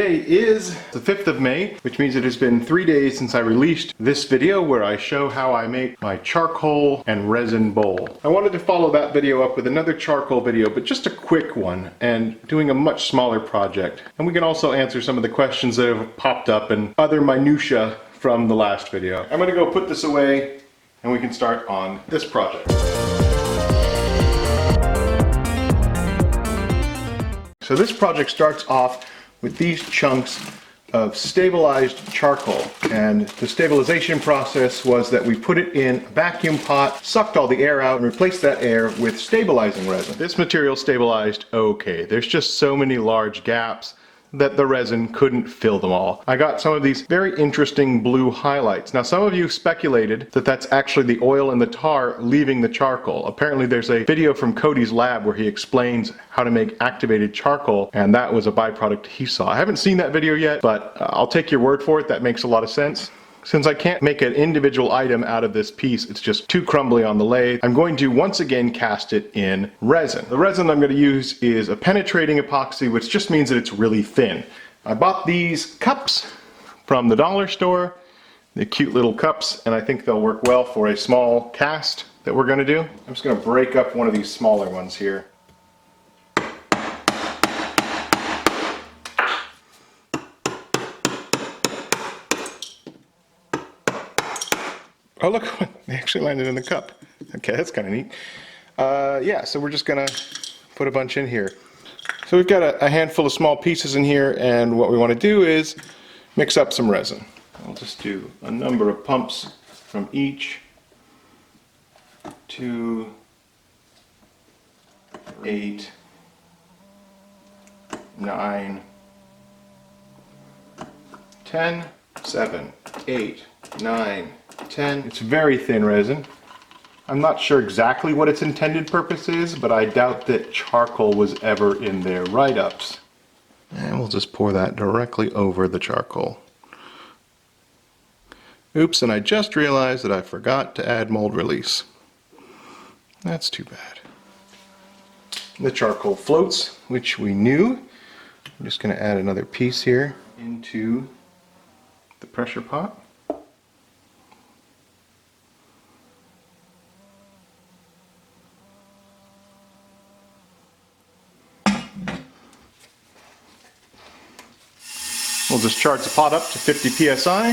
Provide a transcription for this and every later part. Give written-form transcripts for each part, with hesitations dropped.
Today is the 5th of May, which means it has been 3 days since I released this video where I show how I make my charcoal and resin bowl. I wanted to follow that video up with another charcoal video, but just a quick one and doing a much smaller project. And we can also answer some of the questions that have popped up and other minutiae from the last video. I'm gonna go put this away and we can start on this project. So this project starts off with these chunks of stabilized charcoal, and the stabilization process was that we put it in a vacuum pot, sucked all the air out, and replaced that air with stabilizing resin. This material stabilized okay. There's just so many large gaps that the resin couldn't fill them all. I got some of these very interesting blue highlights. Now some of you speculated that that's actually the oil and the tar leaving the charcoal. Apparently there's a video from Cody's lab where he explains how to make activated charcoal, and that was a byproduct he saw. I haven't seen that video yet, but I'll take your word for it. That makes a lot of sense. Since I can't make an individual item out of this piece, it's just too crumbly on the lathe, I'm going to once again cast it in resin. The resin I'm going to use is a penetrating epoxy, which just means that it's really thin. I bought these cups from the dollar store, the cute little cups, and I think they'll work well for a small cast that we're going to do. I'm just going to break up one of these smaller ones here. Oh look, they actually landed in the cup. Okay, that's kind of neat. Yeah, so we're just gonna put a bunch in here. So we've got a handful of small pieces in here, and what we want to do is mix up some resin. I'll just do a number of pumps from each. 2, 8, 9, 10, 7, 8, 9, 10. It's very thin resin. I'm not sure exactly what its intended purpose is, but I doubt that charcoal was ever in their write-ups. And we'll just pour that directly over the charcoal. Oops, and I just realized that I forgot to add mold release. That's too bad. The charcoal floats, which we knew. I'm just going to add another piece here into the pressure pot. We'll just charge the pot up to 50 psi.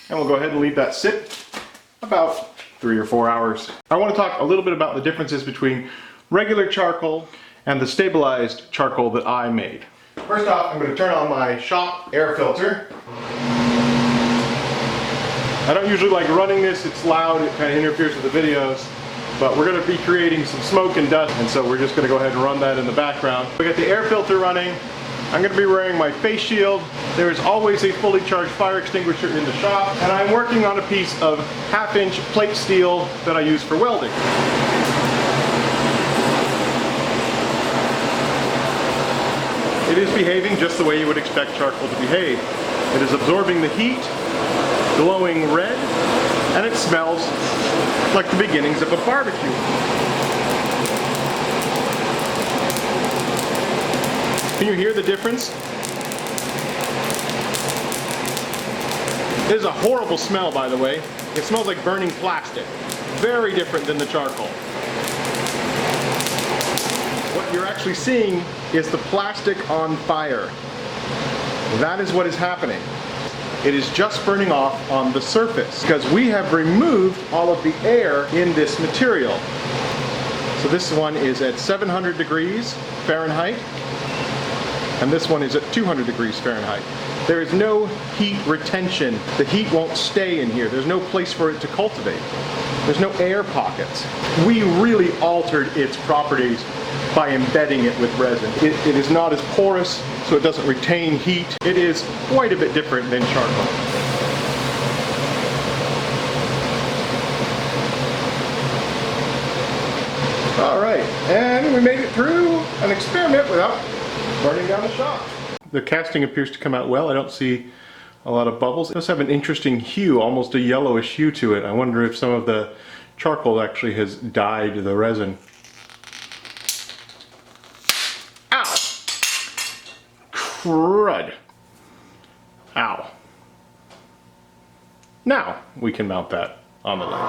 And we'll go ahead and leave that sit about 3 or 4 hours. I want to talk a little bit about the differences between regular charcoal and the stabilized charcoal that I made. First off, I'm going to turn on my shop air filter. I don't usually like running this, it's loud, it kind of interferes with the videos. But we're going to be creating some smoke and dust, and so we're just going to go ahead and run that in the background. We got the air filter running. I'm going to be wearing my face shield. There is always a fully charged fire extinguisher in the shop, and I'm working on a piece of 1/2-inch plate steel that I use for welding. It is behaving just the way you would expect charcoal to behave. It is absorbing the heat, glowing red, and it smells like the beginnings of a barbecue. Can you hear the difference? It is a horrible smell, by the way. It smells like burning plastic. Very different than the charcoal. What you're actually seeing is the plastic on fire. That is what is happening. It is just burning off on the surface because we have removed all of the air in this material. So this one is at 700 degrees Fahrenheit, and this one is at 200 degrees Fahrenheit. There is no heat retention. The heat won't stay in here. There's no place for it to cultivate. There's no air pockets. We really altered its properties by embedding it with resin. It is not as porous, so it doesn't retain heat. It is quite a bit different than charcoal. All right, and we made it through an experiment without burning down the shop. The casting appears to come out well. I don't see a lot of bubbles. It does have an interesting hue, almost a yellowish hue to it. I wonder if some of the charcoal actually has dyed the resin. crud. Ow. Now we can mount that on the lathe.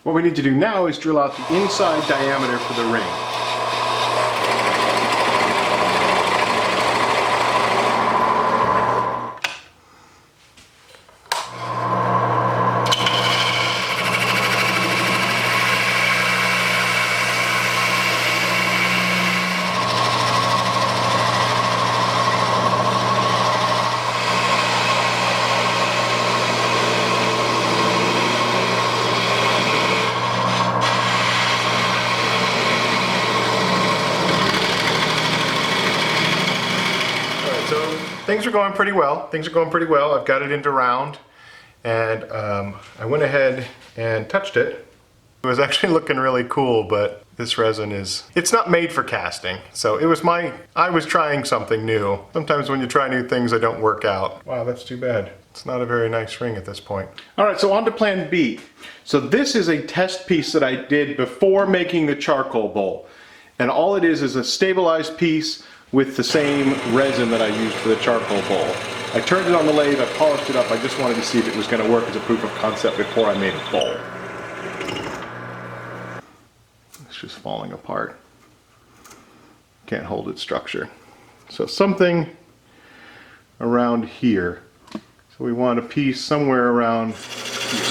What we need to do now is drill out the inside diameter for the ring. Things are going pretty well. I've got it into round, and I went ahead and touched it. It was actually looking really cool, but this resin it's not made for casting. So I was trying something new. Sometimes when you try new things, they don't work out. Wow, that's too bad. It's not a very nice ring at this point. All right, so on to plan B. So this is a test piece that I did before making the charcoal bowl. And all it is a stabilized piece with the same resin that I used for the charcoal bowl. I turned it on the lathe, I polished it up, I just wanted to see if it was going to work as a proof of concept before I made a bowl. It's just falling apart. Can't hold its structure. So something around here. So we want a piece somewhere around here.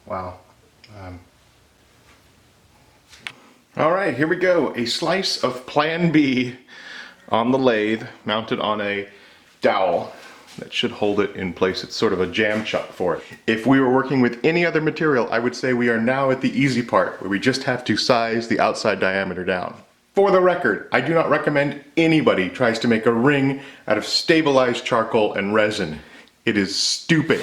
Wow. All right, here we go. A slice of Plan B on the lathe, mounted on a dowel that should hold it in place. It's sort of a jam chuck for it. If we were working with any other material, I would say we are now at the easy part, where we just have to size the outside diameter down. For the record, I do not recommend anybody tries to make a ring out of stabilized charcoal and resin. It is stupid.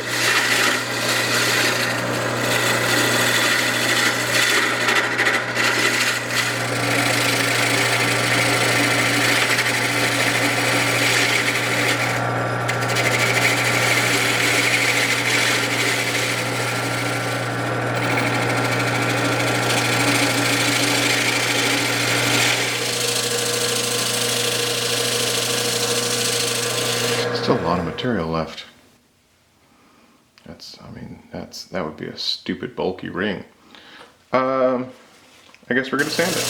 Still a lot of material left. That would be a stupid bulky ring. I guess we're gonna sand it.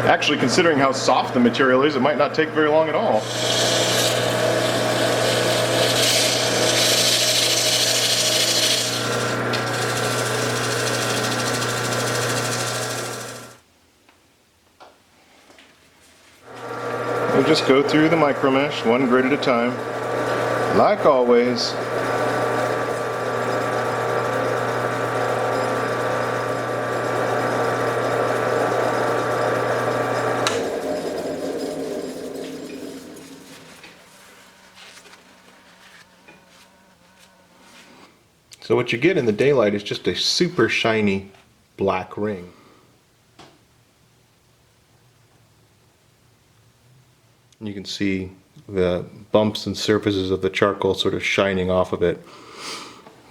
Actually, considering how soft the material is, it might not take very long at all. We'll just go through the micro mesh, one grit at a time, like always. So what you get in the daylight is just a super shiny black ring. You can see the bumps and surfaces of the charcoal sort of shining off of it.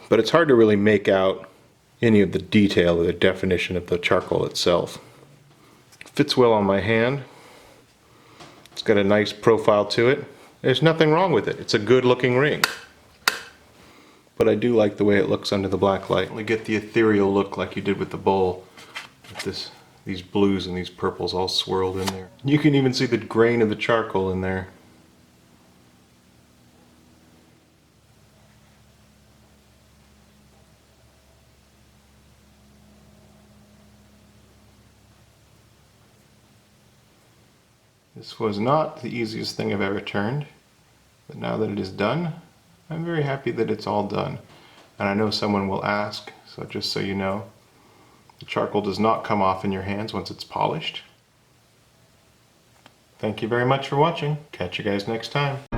But it's hard to really make out any of the detail or the definition of the charcoal itself. It fits well on my hand. It's got a nice profile to it. There's nothing wrong with it. It's a good looking ring. But I do like the way it looks under the black light. You get the ethereal look like you did with the bowl. With these blues and these purples all swirled in there. You can even see the grain of the charcoal in there. This was not the easiest thing I've ever turned, but now that it is done, I'm very happy that it's all done. And I know someone will ask, so just so you know, the charcoal does not come off in your hands once it's polished. Thank you very much for watching. Catch you guys next time.